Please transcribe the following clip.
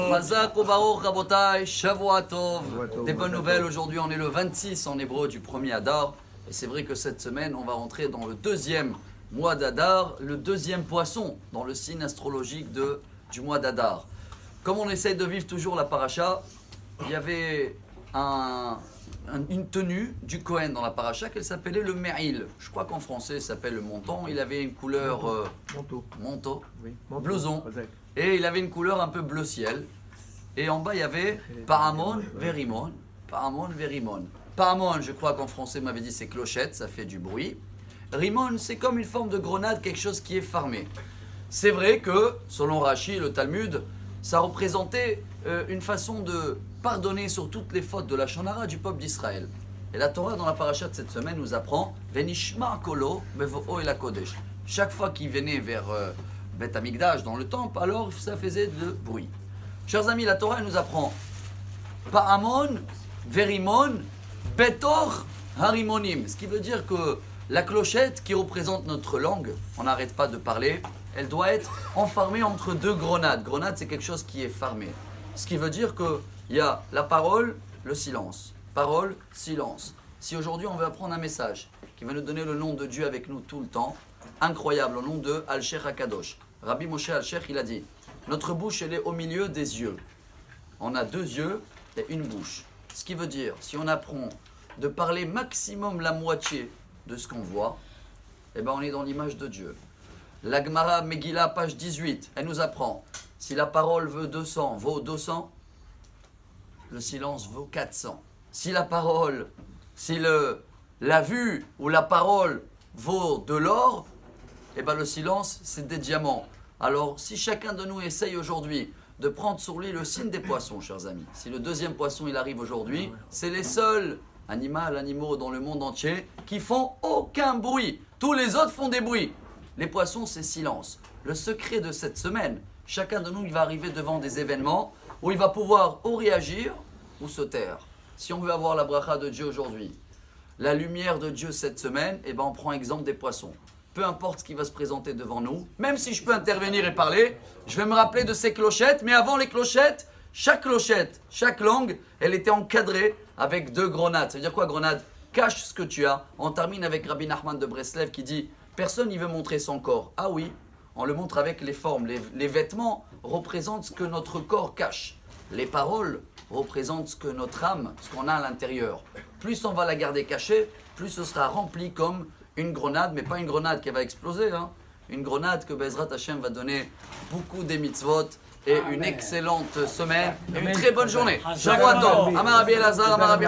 Chazak ou Baruch Rabotai, Shavua Tov. Des bonnes nouvelles, aujourd'hui on est le 26 en hébreu du premier Adar. Et c'est vrai que cette semaine on va rentrer dans le deuxième mois d'Adar, le deuxième poisson dans le signe astrologique du mois d'Adar. Comme on essaye de vivre toujours la paracha, il y avait une tenue du Kohen dans la paracha qu'elle s'appelait le Me'il. Je crois qu'en français ça s'appelle le montant. Il avait une couleur manteau, Oui, blouson, et il avait une couleur un peu bleu ciel. Et en bas il y avait Paramon, Verimon, Paramon, Verimon. Paramon, je crois qu'en français m'avait dit c'est clochette, ça fait du bruit. Rimon, c'est comme une forme de grenade, quelque chose qui est fermé. C'est vrai que, selon Rashi et le Talmud, ça représentait une façon de pardonner sur toutes les fautes de la Shonara du peuple d'Israël. Et la Torah, dans la paracha de cette semaine, nous apprend Venishma kolo bevo'o el hakodesh. Chaque fois qu'il venait vers Beth Amikdash, dans le temple, alors ça faisait de bruit. Chers amis, la Torah nous apprend Paramon, Verimon, Betor, Harimonim. Ce qui veut dire que la clochette qui représente notre langue, on n'arrête pas de parler, elle doit être enfermée entre deux grenades. Grenade, c'est quelque chose qui est fermé. Ce qui veut dire qu'il y a la parole, le silence. Parole, silence. Si aujourd'hui on veut apprendre un message qui va nous donner le nom de Dieu avec nous tout le temps, incroyable, au nom de Al-Sheikh HaKadosh. Rabbi Moshe Al-Sheikh, il a dit, notre bouche, elle est au milieu des yeux. On a deux yeux et une bouche. Ce qui veut dire, si on apprend de parler maximum la moitié de ce qu'on voit, eh ben on est dans l'image de Dieu. La Gemara Megillah, page 18, elle nous apprend, si la parole vaut 200, le silence vaut 400. Si la parole, la vue ou la parole vaut de l'or, eh ben le silence, c'est des diamants. Alors, si chacun de nous essaye aujourd'hui de prendre sur lui le signe des poissons, chers amis, si le deuxième poisson, il arrive aujourd'hui, c'est les seuls animaux dans le monde entier qui font aucun bruit. Tous les autres font des bruits. Les poissons, c'est silence. Le secret de cette semaine, chacun de nous, il va arriver devant des événements où il va pouvoir ou réagir ou se taire. Si on veut avoir la bracha de Dieu aujourd'hui, la lumière de Dieu cette semaine, eh ben on prend exemple des poissons. Peu importe ce qui va se présenter devant nous, même si je peux intervenir et parler, je vais me rappeler de ces clochettes, mais avant les clochettes, chaque langue, elle était encadrée avec deux grenades. Ça veut dire quoi grenade? Cache ce que tu as. On termine avec Rabbi Nachman de Breslev qui dit personne n'y veut montrer son corps. Ah oui, on le montre avec les formes. Les vêtements représentent ce que notre corps cache. Les paroles représentent ce que notre âme, ce qu'on a à l'intérieur. Plus on va la garder cachée, plus ce sera rempli comme une grenade, mais pas une grenade qui va exploser. Une grenade que Bezrat Hashem va donner beaucoup des mitzvot et une excellente semaine et une très bonne journée. Shavua Tov. Amar Rabbi Elazar, Amar Rabbi